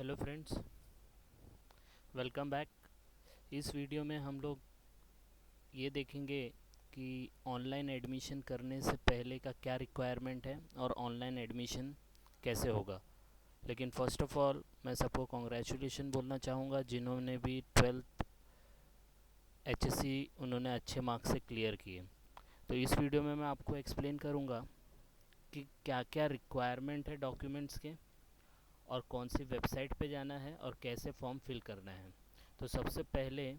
Hello friends, welcome back. इस video में हम लोग ये देखेंगे कि ऑनलाइन एडमिशन करने से पहले का क्या रिक्वायरमेंट है और ऑनलाइन एडमिशन कैसे होगा। लेकिन फ़र्स्ट ऑफ़ ऑल मैं सबको कॉन्ग्रेचुलेशन बोलना चाहूँगा जिन्होंने भी 12th एचएससी उन्होंने अच्छे मार्क्स से क्लियर किए। तो इस वीडियो में मैं आपको एक्सप्लेन करूँगा कि क्या क्या रिक्वायरमेंट है डॉक्यूमेंट्स के और कौन सी वेबसाइट पे जाना है और कैसे फॉर्म फिल करना है। तो सबसे पहले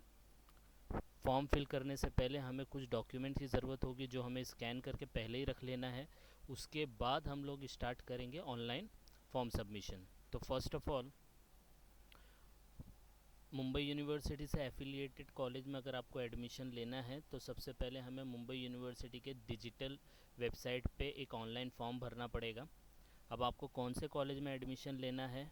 फॉर्म फिल करने से पहले हमें कुछ डॉक्यूमेंट की ज़रूरत होगी जो हमें स्कैन करके पहले ही रख लेना है। उसके बाद हम लोग स्टार्ट करेंगे ऑनलाइन फॉर्म सबमिशन। तो first of all, Mumbai university से एफिलिएटेड कॉलेज में अगर आपको एडमिशन लेना है तो सबसे पहले हमें मुंबई यूनिवर्सिटी के डिजिटल वेबसाइट पे एक ऑनलाइन फॉर्म भरना पड़ेगा। अब आपको कौन से कॉलेज में एडमिशन लेना है,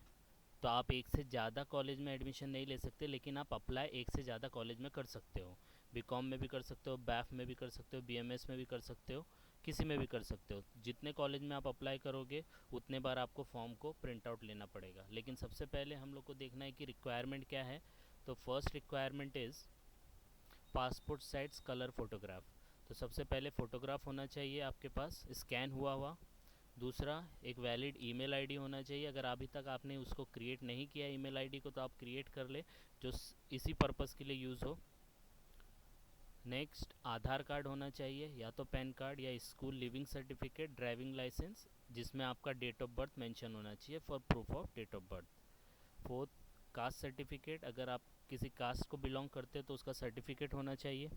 तो आप एक से ज़्यादा कॉलेज में एडमिशन नहीं ले सकते, लेकिन आप अप्लाई एक से ज़्यादा कॉलेज में कर सकते हो। बीकॉम में भी कर सकते हो, बैफ में भी कर सकते हो, बीएमएस में भी कर सकते हो, किसी में भी कर सकते हो। जितने कॉलेज में आप अप्लाई करोगे उतने बार आपको फॉर्म को प्रिंट आउट लेना पड़ेगा। लेकिन सबसे पहले हम लोग को देखना है कि रिक्वायरमेंट क्या है। तो first requirement is passport size colour photograph. तो सबसे पहले फ़ोटोग्राफ होना चाहिए आपके पास स्कैन हुआ हुआ। दूसरा, एक वैलिड ईमेल आईडी होना चाहिए। अगर अभी तक आपने उसको क्रिएट नहीं किया ईमेल आईडी को तो आप क्रिएट कर ले, जो इसी पर्पज़ के लिए यूज़ हो। नेक्स्ट, आधार कार्ड होना चाहिए, या तो पैन कार्ड या school leaving certificate, driving licence जिसमें आपका डेट ऑफ बर्थ मेंशन होना चाहिए for proof of date of birth. Fourth, caste certificate, अगर आप किसी कास्ट को बिलोंग करते हैं तो उसका सर्टिफिकेट होना चाहिए।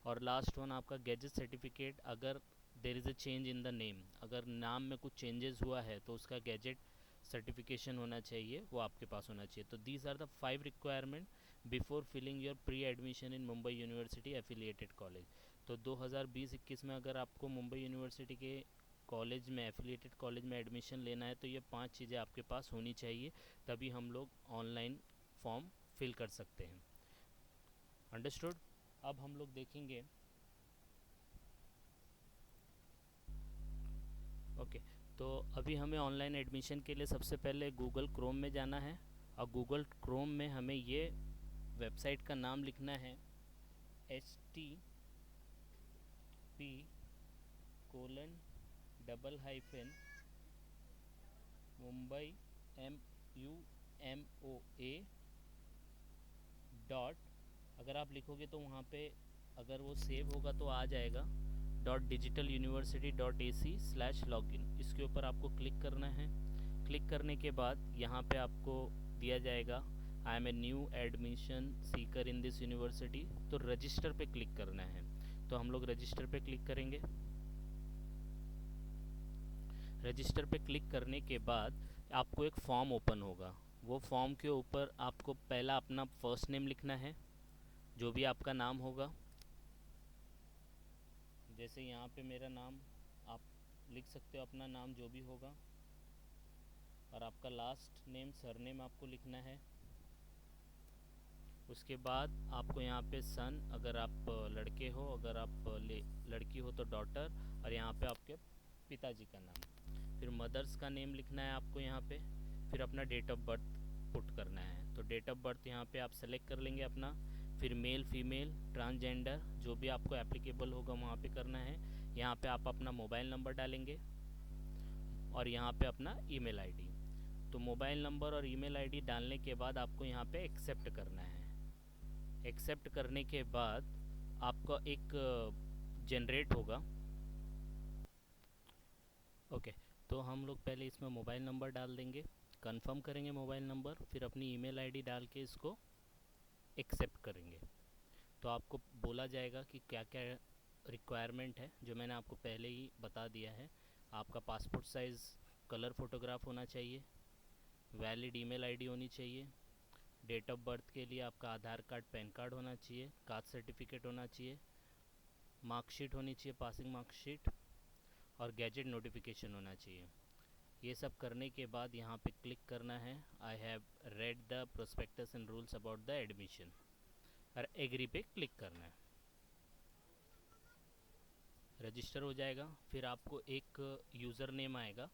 और लास्ट वन आपका गैजेट सर्टिफिकेट, अगर there is a change in the name, अगर नाम में कुछ चेंजेस हुआ है तो उसका गैजेट सर्टिफिकेशन होना चाहिए, वो आपके पास होना चाहिए। तो these are the 5 requirement before filling your pre admission in Mumbai university affiliated college. तो 2020-21 में अगर आपको मुंबई यूनिवर्सिटी के कॉलेज में एफिलिएटेड कॉलेज में एडमिशन लेना है तो ये 5 चीज़ें आपके पास होनी चाहिए, तभी हम लोग ऑनलाइन फॉर्म फिल कर सकते हैं। अंडरस्टूड। अब हम लोग देखेंगे, ओके, तो अभी हमें ऑनलाइन एडमिशन के लिए सबसे पहले गूगल क्रोम में जाना है। और गूगल क्रोम में हमें ये वेबसाइट का नाम लिखना है http://mumbai MUMOA. अगर आप लिखोगे तो वहाँ पे अगर वो सेव होगा तो आ जाएगा .digitaluniversity.ac/login। इसके ऊपर आपको क्लिक करना है। क्लिक करने के बाद यहाँ पे आपको दिया जाएगा I am a new admission seeker in this university, तो रजिस्टर पे क्लिक करना है। तो हम लोग रजिस्टर पे क्लिक करेंगे। रजिस्टर पे क्लिक करने के बाद आपको एक फॉर्म ओपन होगा। वो फॉर्म के ऊपर आपको पहला अपना फर्स्ट नेम लिखना है, जो भी आपका नाम होगा। जैसे यहाँ पे मेरा नाम, आप लिख सकते हो अपना नाम जो भी होगा। और आपका लास्ट नेम सरनेम आपको लिखना है। उसके बाद आपको यहाँ पे सन, अगर आप लड़के हो, अगर आप लड़की हो तो डॉटर, और यहाँ पे आपके पिताजी का नाम। फिर मदर्स का नेम लिखना है आपको यहाँ पे। फिर अपना डेट ऑफ बर्थ पुट करना है। तो डेट ऑफ बर्थ यहाँ पे आप सेलेक्ट कर लेंगे अपना। फिर मेल, फीमेल, ट्रांसजेंडर जो भी आपको एप्लीकेबल होगा वहाँ पे करना है। यहाँ पे आप अपना मोबाइल नंबर डालेंगे और यहाँ पे अपना ईमेल आईडी। तो मोबाइल नंबर और ईमेल आईडी डालने के बाद आपको यहाँ पे एक्सेप्ट करना है। एक्सेप्ट करने के बाद आपका एक जनरेट होगा। ओके, तो हम लोग पहले इसमें मोबाइल नंबर डाल देंगे, कंफर्म करेंगे मोबाइल नंबर, फिर अपनी ईमेल आईडी डाल के इसको एक्सेप्ट करेंगे। तो आपको बोला जाएगा कि क्या क्या रिक्वायरमेंट है, जो मैंने आपको पहले ही बता दिया है। आपका पासपोर्ट साइज़ कलर फ़ोटोग्राफ होना चाहिए, वैलिड ईमेल आईडी होनी चाहिए, डेट ऑफ बर्थ के लिए आपका आधार कार्ड, पैन कार्ड होना चाहिए, कास्ट सर्टिफिकेट होना चाहिए, मार्कशीट होनी चाहिए, पासिंग मार्कशीट, और गैजेट नोटिफिकेशन होना चाहिए। ये सब करने के बाद यहाँ पे क्लिक करना है I have read the prospectus and rules about the admission, और एग्री पे क्लिक करना है। रजिस्टर हो जाएगा। फिर आपको एक यूज़र नेम आएगा,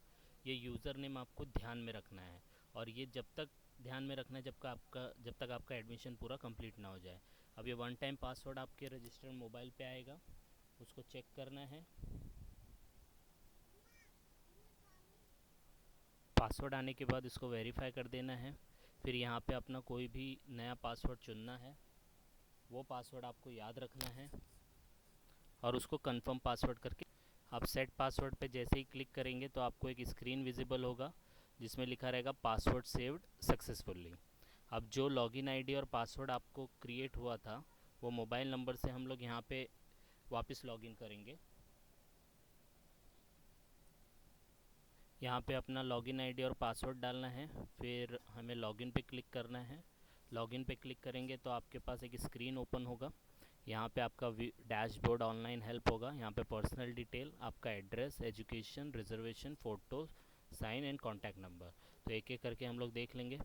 ये यूज़र नेम आपको ध्यान में रखना है। और ये जब तक ध्यान में रखना है जब तक आपका एडमिशन पूरा कंप्लीट ना हो जाए। अब ये वन टाइम पासवर्ड आपके रजिस्टर्ड मोबाइल पे आएगा, उसको चेक करना है। पासवर्ड आने के बाद इसको वेरीफाई कर देना है। फिर यहाँ पे अपना कोई भी नया पासवर्ड चुनना है, वो पासवर्ड आपको याद रखना है और उसको कंफर्म पासवर्ड करके आप सेट पासवर्ड पे जैसे ही क्लिक करेंगे तो आपको एक स्क्रीन विजिबल होगा जिसमें लिखा रहेगा पासवर्ड सेव्ड सक्सेसफुली। अब जो लॉगिन आईडी और पासवर्ड आपको क्रिएट हुआ था वो मोबाइल नंबर से हम लोग यहाँ पे वापस लॉगिन करेंगे। यहाँ पे अपना लॉगिन आईडी और पासवर्ड डालना है, फिर हमें लॉगिन पे क्लिक करना है। लॉगिन पे क्लिक करेंगे तो आपके पास एक स्क्रीन ओपन होगा। यहाँ पे आपका डैशबोर्ड ऑनलाइन हेल्प होगा। यहाँ पे पर्सनल डिटेल, आपका address, education, reservation, photo, sign and contact number. तो एक एक करके हम लोग देख लेंगे।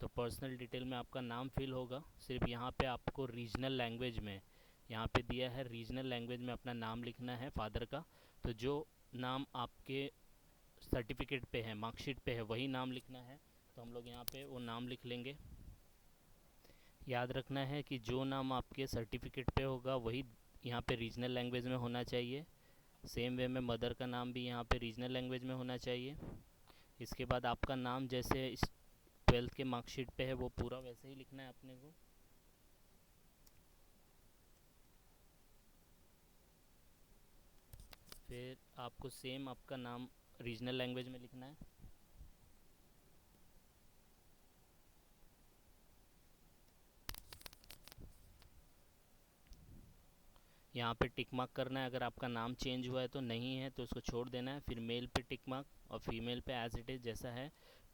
तो पर्सनल डिटेल में आपका नाम फिल होगा। सिर्फ यहाँ पे आपको रीजनल लैंग्वेज में यहाँ पे दिया है, रीजनल लैंग्वेज में अपना नाम लिखना है फादर का। तो जो नाम आपके सर्टिफिकेट पे है, मार्कशीट पे है, वही नाम लिखना है। तो हम लोग यहाँ पे वो नाम लिख लेंगे। याद रखना है कि जो नाम आपके सर्टिफिकेट पे होगा वही यहाँ पे रीजनल लैंग्वेज में होना चाहिए। सेम वे में मदर का नाम भी यहाँ पे रीजनल लैंग्वेज में होना चाहिए। इसके बाद आपका नाम जैसे इस 12th के मार्कशीट पे है वो पूरा वैसे ही लिखना है अपने को। फिर आपको सेम आपका नाम रीजनल लैंग्वेज में लिखना है। यहाँ पे टिक मार्क करना है। अगर आपका नाम चेंज हुआ है तो नहीं है तो उसको छोड़ देना है। फिर मेल पे टिक मार्क और फीमेल पे एज इट इज़ जैसा है।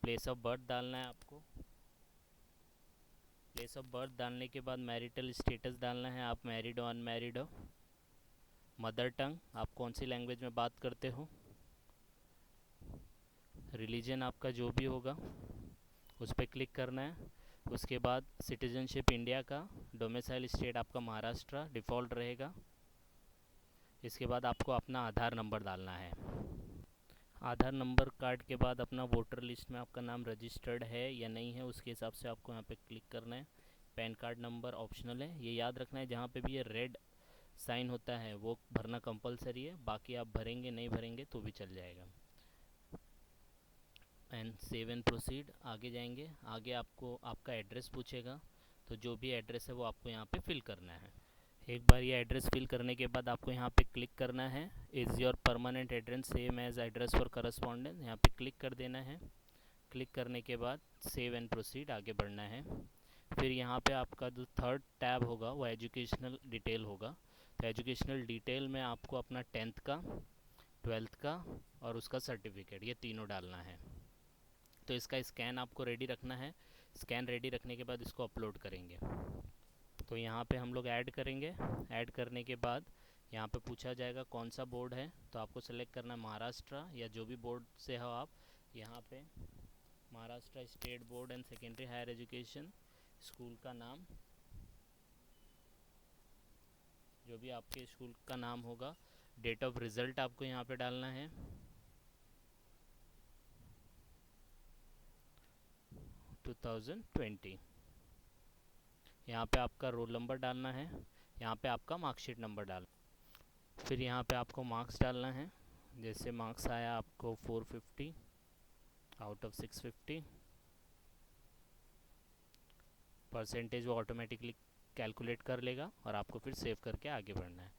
प्लेस ऑफ बर्थ डालना है आपको। प्लेस ऑफ बर्थ डालने के बाद मैरिटल स्टेटस डालना है, आप मैरिड हो अनमैरिड हो। मदर टंग, आप कौन सी लैंग्वेज में बात करते हो। रिलीजन आपका जो भी होगा उस पर क्लिक करना है। उसके बाद सिटीजनशिप इंडिया का, डोमिसाइल स्टेट आपका महाराष्ट्र डिफ़ॉल्ट रहेगा। इसके बाद आपको अपना आधार नंबर डालना है। आधार नंबर कार्ड के बाद अपना वोटर लिस्ट में आपका नाम रजिस्टर्ड है या नहीं है उसके हिसाब से आपको यहाँ पे क्लिक करना है। पैन कार्ड नंबर ऑप्शनल है, ये याद रखना है। जहाँ पे भी ये रेड साइन होता है वो भरना कंपलसरी है, बाकी आप भरेंगे नहीं भरेंगे तो भी चल जाएगा। एंड सेव एंड प्रोसीड आगे जाएंगे। आगे आपको आपका एड्रेस पूछेगा, तो जो भी एड्रेस है वो आपको यहाँ पे फिल करना है। एक बार ये एड्रेस फिल करने के बाद आपको यहाँ पे क्लिक करना है, is your permanent address same as address for correspondence, यहाँ पे क्लिक कर देना है। क्लिक करने के बाद सेव एंड प्रोसीड आगे बढ़ना है। फिर यहाँ पे आपका जो थर्ड टैब होगा वो एजुकेशनल डिटेल होगा। तो एजुकेशनल डिटेल में आपको अपना 10th का, 12th का और उसका सर्टिफिकेट, ये तीनों डालना है। तो इसका स्कैन आपको रेडी रखना है। स्कैन रेडी रखने के बाद इसको अपलोड करेंगे। तो यहाँ पे हम लोग ऐड करेंगे। ऐड करने के बाद यहाँ पे पूछा जाएगा कौन सा बोर्ड है, तो आपको सेलेक्ट करना है महाराष्ट्र या जो भी बोर्ड से हो आप। यहाँ पे Maharashtra state board and secondary higher education, school का नाम जो भी आपके स्कूल का नाम होगा। डेट ऑफ रिज़ल्ट आपको यहाँ पे डालना है, 2020। यहाँ पे आपका रोल नंबर डालना है, यहाँ पे आपका मार्कशीट नंबर डालना। फिर यहाँ पे आपको मार्क्स डालना है। जैसे मार्क्स आया आपको 450 आउट ऑफ 650। परसेंटेज वो ऑटोमेटिकली कैलकुलेट कर लेगा और आपको फिर सेव करके आगे बढ़ना है।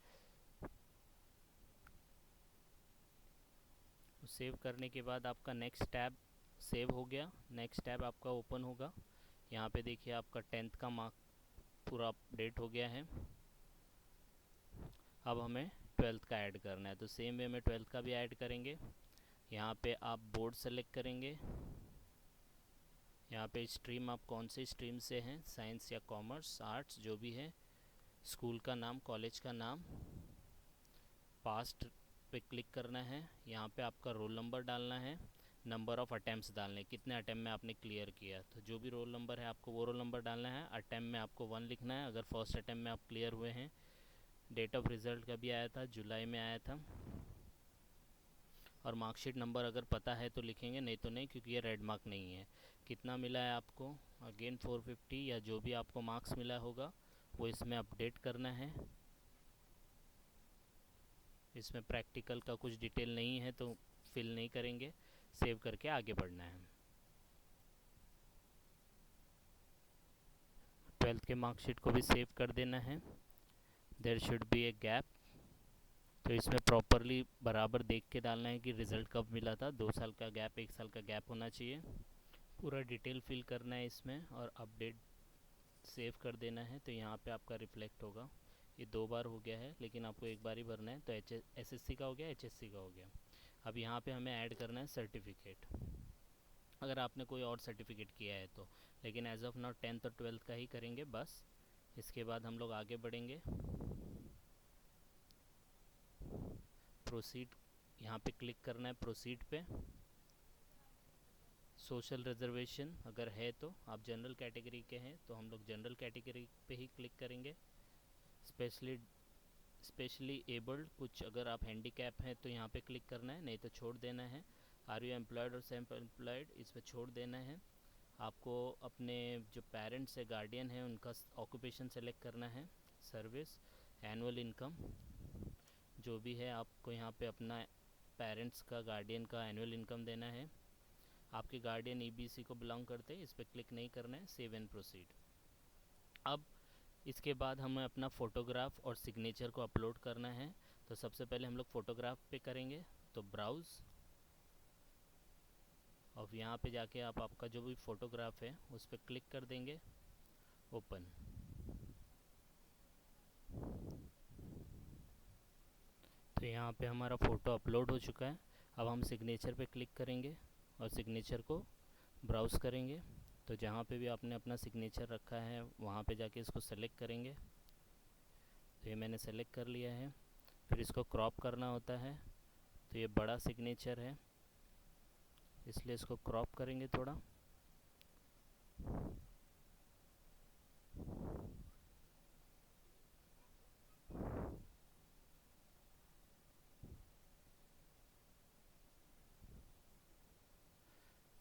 सेव करने के बाद आपका नेक्स्ट टैब सेव हो गया। नेक्स्ट टैब आपका ओपन होगा। यहाँ पे देखिए आपका 10th का मार्क पूरा अपडेट हो गया है। अब हमें 12th का ऐड करना है, तो सेम वे में 12th का भी ऐड करेंगे। यहाँ पे आप बोर्ड सेलेक्ट करेंगे। यहाँ पे स्ट्रीम आप कौन से स्ट्रीम से हैं, साइंस या कॉमर्स, आर्ट्स, जो भी है। स्कूल का नाम, कॉलेज का नाम, पास्ट पे क्लिक करना है। यहाँ पे आपका रोल नंबर डालना है, नंबर ऑफ़ अटैम्प्ट्स डालने, कितने अटैम्प्ट में आपने क्लियर किया। तो जो भी रोल नंबर है आपको वो रोल नंबर डालना है। अटैम्प्ट में आपको 1 लिखना है अगर फर्स्ट अटैम्प्ट में आप क्लियर हुए हैं। डेट ऑफ रिज़ल्ट का भी आया था, जुलाई में आया था। और मार्कशीट नंबर अगर पता है तो लिखेंगे, नहीं तो नहीं, क्योंकि ये रेड मार्क नहीं है। कितना मिला है आपको? अगेन 450, या जो भी आपको मार्क्स मिला होगा वो इसमें अपडेट करना है। इसमें प्रैक्टिकल का कुछ डिटेल नहीं है तो फिल नहीं करेंगे, सेव करके आगे बढ़ना है। 12th के मार्कशीट को भी सेव कर देना है। There should be a gap, तो इसमें प्रॉपरली बराबर देख के डालना है कि रिज़ल्ट कब मिला था। 2 साल का गैप, 1 साल का गैप होना चाहिए। पूरा डिटेल फिल करना है इसमें और अपडेट सेव कर देना है, तो यहाँ पे आपका रिफ्लेक्ट होगा। ये 2 बार हो गया है, लेकिन आपको एक बार ही भरना है। तो एसएससी का हो गया, एचएससी का हो गया। अब यहाँ पे हमें ऐड करना है सर्टिफिकेट, अगर आपने कोई और सर्टिफिकेट किया है तो। लेकिन एज ऑफ नाउ 10th और 12th का ही करेंगे बस। इसके बाद हम लोग आगे बढ़ेंगे। प्रोसीड, यहाँ पे क्लिक करना है प्रोसीड पे। सोशल रिजर्वेशन अगर है तो, आप जनरल कैटेगरी के हैं तो हम लोग जनरल कैटेगरी पे ही क्लिक करेंगे। स्पेशली एबल्ड, कुछ अगर आप हैंडीकैप हैं तो यहाँ पे क्लिक करना है, नहीं तो छोड़ देना है। आर यू एम्प्लॉयड और सेल्फ एम्प्लॉयड, इस पर छोड़ देना है। आपको अपने जो पेरेंट्स है, गार्डियन है, उनका ऑक्यूपेशन सेलेक्ट करना है। सर्विस, एनुअल इनकम, जो भी है आपको यहाँ पे अपना पेरेंट्स का, गार्डियन का एनुअल इनकम देना है। आपके गार्डियन ईबीसी को बिलोंग करते हैं, इस पर क्लिक नहीं करना है, सेव एंड प्रोसीड। अब इसके बाद हमें अपना फ़ोटोग्राफ और सिग्नेचर को अपलोड करना है। तो सबसे पहले हम लोग फ़ोटोग्राफ पे करेंगे, तो ब्राउज़, और यहाँ पे जाके आप आपका जो भी फ़ोटोग्राफ है उस पर क्लिक कर देंगे, ओपन। तो यहाँ पे हमारा फ़ोटो अपलोड हो चुका है। अब हम सिग्नेचर पे क्लिक करेंगे और सिग्नेचर को ब्राउज़ करेंगे। तो जहाँ पे भी आपने अपना सिग्नेचर रखा है वहाँ पे जाके इसको सेलेक्ट करेंगे। तो ये मैंने सेलेक्ट कर लिया है। फिर इसको क्रॉप करना होता है, तो ये बड़ा सिग्नेचर है इसलिए इसको क्रॉप करेंगे थोड़ा।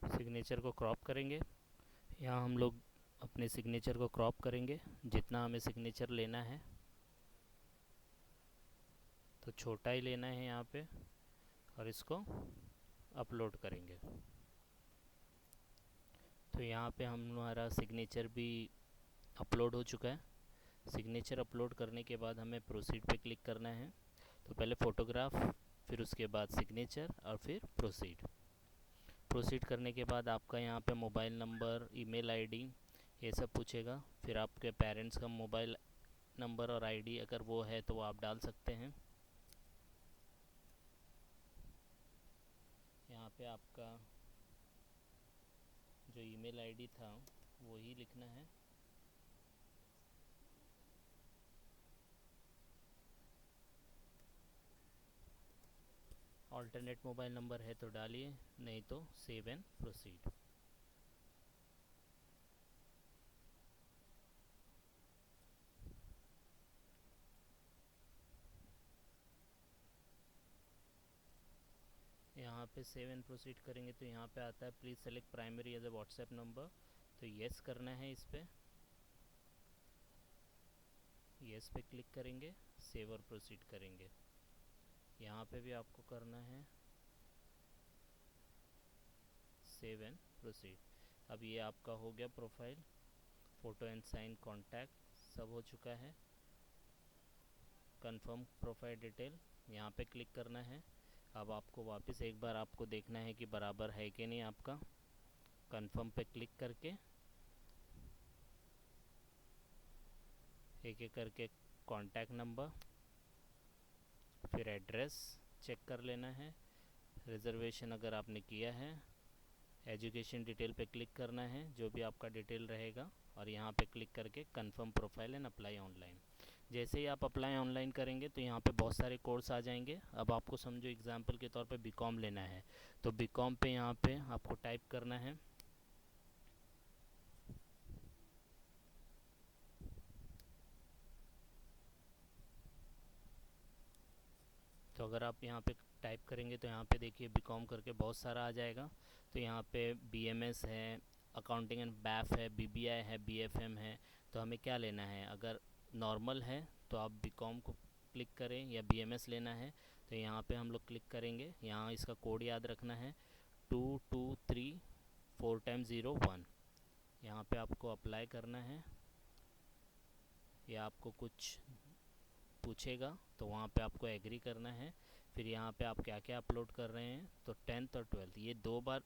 सिग्नेचर को क्रॉप करेंगे। यहाँ हम लोग अपने सिग्नेचर को क्रॉप करेंगे जितना हमें सिग्नेचर लेना है, तो छोटा ही लेना है यहाँ पे, और इसको अपलोड करेंगे। तो यहाँ पे हमारा सिग्नेचर भी अपलोड हो चुका है। सिग्नेचर अपलोड करने के बाद हमें प्रोसीड पे क्लिक करना है। तो पहले फ़ोटोग्राफ, फिर उसके बाद सिग्नेचर और फिर प्रोसीड। प्रोसीड करने के बाद आपका यहाँ पे मोबाइल नंबर, ईमेल आईडी, ये सब पूछेगा। फिर आपके पेरेंट्स का मोबाइल नंबर और आईडी अगर वो है तो वो आप डाल सकते हैं। यहाँ पे आपका जो ईमेल आईडी था वो ही लिखना है। ऑल्टरनेट मोबाइल नंबर है तो डालिए, नहीं तो सेव एंड प्रोसीड। यहाँ पे सेव एंड प्रोसीड करेंगे तो यहाँ पे आता है please select primary as a WhatsApp number, तो येस करना है इस पर। येस पे क्लिक करेंगे, सेव और प्रोसीड करेंगे। यहाँ पे भी आपको करना है सेव एंड प्रोसीड। अब ये आपका हो गया profile, photo and sign, contact सब हो चुका है। कंफर्म प्रोफाइल डिटेल, यहाँ पे क्लिक करना है। अब आपको वापस एक बार आपको देखना है कि बराबर है कि नहीं आपका। कंफर्म पे क्लिक करके एक एक करके कॉन्टैक्ट नंबर, फिर एड्रेस चेक कर लेना है। रिज़र्वेशन अगर आपने किया है, एजुकेशन डिटेल पे क्लिक करना है, जो भी आपका डिटेल रहेगा, और यहाँ पे क्लिक करके confirm profile and apply online. जैसे ही आप अप्लाई ऑनलाइन करेंगे तो यहाँ पे बहुत सारे कोर्स आ जाएंगे। अब आपको समझो एग्जांपल के तौर पे बीकॉम लेना है, तो बीकॉम पे यहाँ पे आपको टाइप करना है तो अगर आप यहाँ पे टाइप करेंगे तो यहाँ पे देखिए बीकॉम करके बहुत सारा आ जाएगा। तो यहाँ पे बीएमएस है, अकाउंटिंग एंड बैफ है, बीबीआई है, बीएफएम है। तो हमें क्या लेना है? अगर नॉर्मल है तो आप बीकॉम को क्लिक करें, या बीएमएस लेना है तो यहाँ पे हम लोग क्लिक करेंगे। यहाँ इसका कोड याद रखना है 2234*01। यहाँ पे आपको अप्लाई करना है, या आपको कुछ पूछेगा तो वहाँ पे आपको एग्री करना है। फिर यहाँ पे आप क्या क्या अपलोड कर रहे हैं, तो 10th और 12th ये 2 बार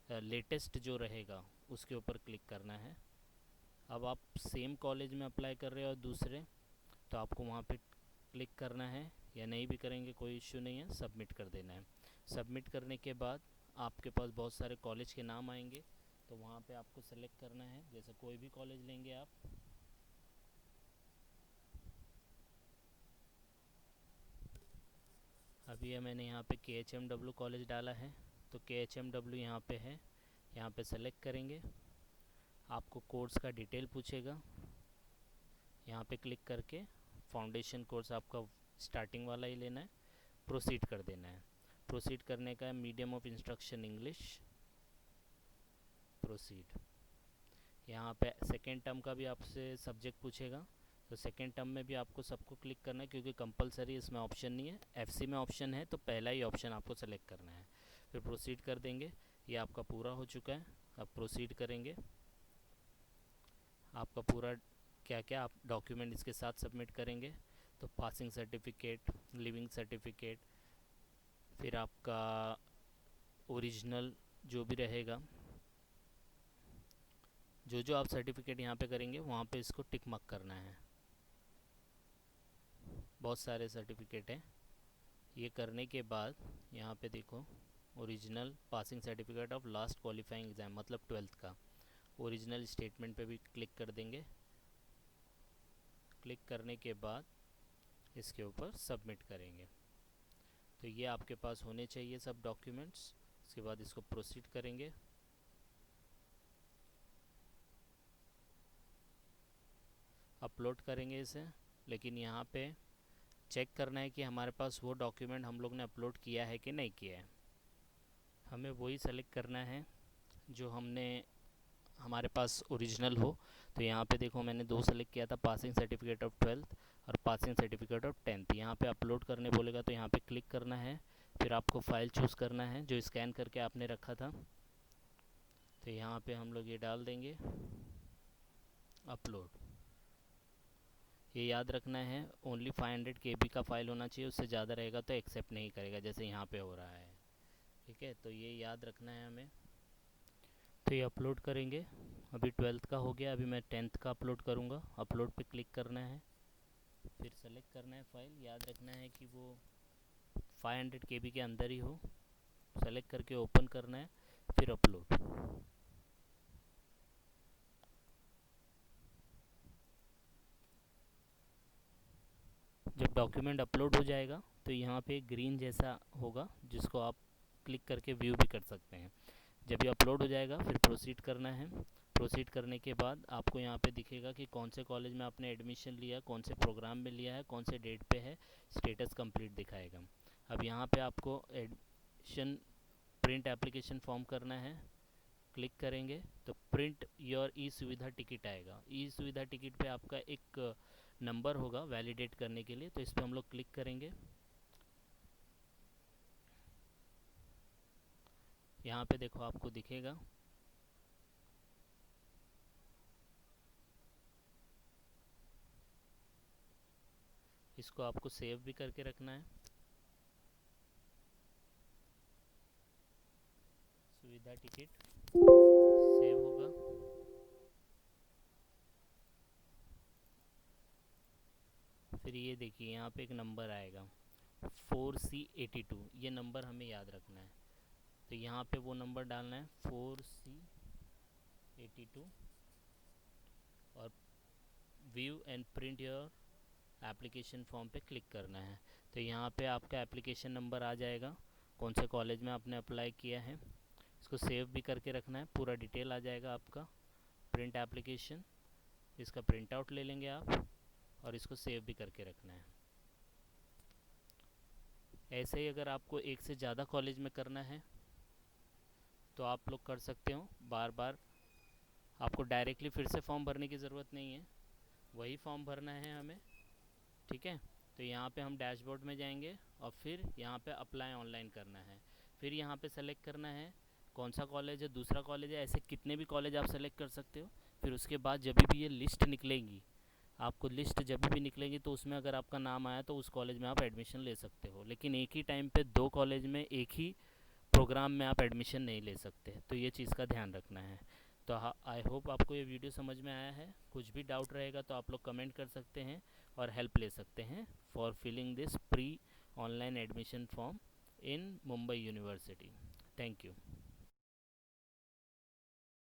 लेटेस्ट जो रहेगा उसके ऊपर क्लिक करना है। अब आप सेम कॉलेज में अप्लाई कर रहे हो और दूसरे, तो आपको वहाँ पे क्लिक करना है, या नहीं भी करेंगे कोई इश्यू नहीं है, सबमिट कर देना है। सबमिट करने के बाद आपके पास बहुत सारे कॉलेज के नाम आएंगे, तो वहाँ पे आपको सेलेक्ट करना है। जैसे कोई भी कॉलेज लेंगे आप, अभी मैंने यहाँ पे KHMW कॉलेज डाला है, तो KHMW यहाँ पे है, यहाँ पे सेलेक्ट करेंगे। आपको कोर्स का डिटेल पूछेगा, यहाँ पे क्लिक करके फाउंडेशन कोर्स आपका स्टार्टिंग वाला ही लेना है, प्रोसीड कर देना है। प्रोसीड करने का medium of instruction English, proceed. यहाँ पे सेकेंड टर्म का भी आपसे सब्जेक्ट पूछेगा, तो सेकेंड टर्म में भी आपको सबको क्लिक करना है, क्योंकि कंपलसरी इसमें ऑप्शन नहीं है। एफसी में ऑप्शन है तो पहला ही ऑप्शन आपको सेलेक्ट करना है। फिर प्रोसीड कर देंगे। ये आपका पूरा हो चुका है। अब प्रोसीड करेंगे। आपका पूरा क्या क्या आप डॉक्यूमेंट इसके साथ सबमिट करेंगे, तो पासिंग सर्टिफिकेट, लिविंग सर्टिफिकेट, फिर आपका ओरिजिनल जो भी रहेगा, जो जो आप सर्टिफिकेट यहाँ पे करेंगे वहाँ पे इसको टिक मार्क करना है। बहुत सारे सर्टिफिकेट हैं। ये करने के बाद यहाँ पे देखो, original passing certificate of last qualifying exam, मतलब 12th का ओरिजिनल स्टेटमेंट पे भी क्लिक कर देंगे। क्लिक करने के बाद इसके ऊपर सबमिट करेंगे। तो ये आपके पास होने चाहिए सब डॉक्यूमेंट्स। इसके बाद इसको प्रोसीड करेंगे। अपलोड करेंगे इसे, लेकिन यहाँ पे चेक करना है कि हमारे पास वो डॉक्यूमेंट हम लोग ने अपलोड किया है कि नहीं किया है। हमें वही सेलेक्ट करना है जो हमने हमारे पास ओरिजिनल हो। तो यहाँ पे देखो मैंने 2 सेलेक्ट किया था, पासिंग सर्टिफिकेट ऑफ 12th और पासिंग सर्टिफिकेट ऑफ 10th। यहाँ पे अपलोड करने बोलेगा तो यहाँ पे क्लिक करना है। फिर आपको फ़ाइल चूज़ करना है जो स्कैन करके आपने रखा था, तो यहाँ पे हम लोग ये डाल देंगे, अपलोड। ये याद रखना है ओनली 500 KB का फ़ाइल होना चाहिए, उससे ज़्यादा रहेगा तो एक्सेप्ट नहीं करेगा, जैसे यहाँ पे हो रहा है। ठीक है, तो ये याद रखना है हमें। तो ये अपलोड करेंगे। अभी 12th का हो गया, अभी मैं 10th का अपलोड करूँगा। अपलोड पे क्लिक करना है, फिर सेलेक्ट करना है फ़ाइल। याद रखना है कि वो 500 KB के अंदर ही हो। सेलेक्ट करके ओपन करना है, फिर अपलोड। जब डॉक्यूमेंट अपलोड हो जाएगा तो यहाँ पे ग्रीन जैसा होगा, जिसको आप क्लिक करके व्यू भी कर सकते हैं। जब ये अपलोड हो जाएगा फिर प्रोसीड करना है। प्रोसीड करने के बाद आपको यहाँ पे दिखेगा कि कौन से कॉलेज में आपने एडमिशन लिया, कौन से प्रोग्राम में लिया है, कौन से डेट पे है, स्टेटस कंप्लीट दिखाएगा। अब यहाँ पे आपको एडमिशन प्रिंट एप्लीकेशन फॉर्म करना है। क्लिक करेंगे तो प्रिंट योर ई सुविधा टिकट आएगा। ई सुविधा टिकट पे आपका एक नंबर होगा वैलिडेट करने के लिए, तो इस पर हम लोग क्लिक करेंगे। यहाँ पे देखो आपको दिखेगा, इसको आपको सेव भी करके रखना है। सुविधा टिकट सेव होगा। फिर ये देखिए यहाँ पे एक नंबर आएगा 4C82, ये नंबर हमें याद रखना है। तो यहाँ पे वो नंबर डालना है 4C82 और view and print your application form पे क्लिक करना है। तो यहाँ पे आपका एप्लीकेशन नंबर आ जाएगा, कौन से कॉलेज में आपने अप्लाई किया है। इसको सेव भी करके रखना है, पूरा डिटेल आ जाएगा आपका। प्रिंट एप्लीकेशन, इसका प्रिंट आउट ले लेंगे आप और इसको सेव भी करके रखना है। ऐसे ही अगर आपको एक से ज़्यादा कॉलेज में करना है तो आप लोग कर सकते हो। बार बार आपको डायरेक्टली फिर से फॉर्म भरने की ज़रूरत नहीं है, वही फॉर्म भरना है हमें। ठीक है, तो यहाँ पे हम डैशबोर्ड में जाएंगे और फिर यहाँ पे अप्लाई ऑनलाइन करना है। फिर यहाँ पे सेलेक्ट करना है कौन सा कॉलेज है, दूसरा कॉलेज है, ऐसे कितने भी कॉलेज आप सेलेक्ट कर सकते हो। फिर उसके बाद जब भी ये लिस्ट निकलेगी, आपको लिस्ट जब भी निकलेगी तो उसमें अगर आपका नाम आया तो उस कॉलेज में आप एडमिशन ले सकते हो। लेकिन एक ही टाइम पे दो कॉलेज में एक ही प्रोग्राम में आप एडमिशन नहीं ले सकते, तो ये चीज़ का ध्यान रखना है। तो आई होप आपको ये वीडियो समझ में आया है। कुछ भी डाउट रहेगा तो आप लोग कमेंट कर सकते हैं और हेल्प ले सकते हैं for filling this pre online admission form in Mumbai university. Thank you.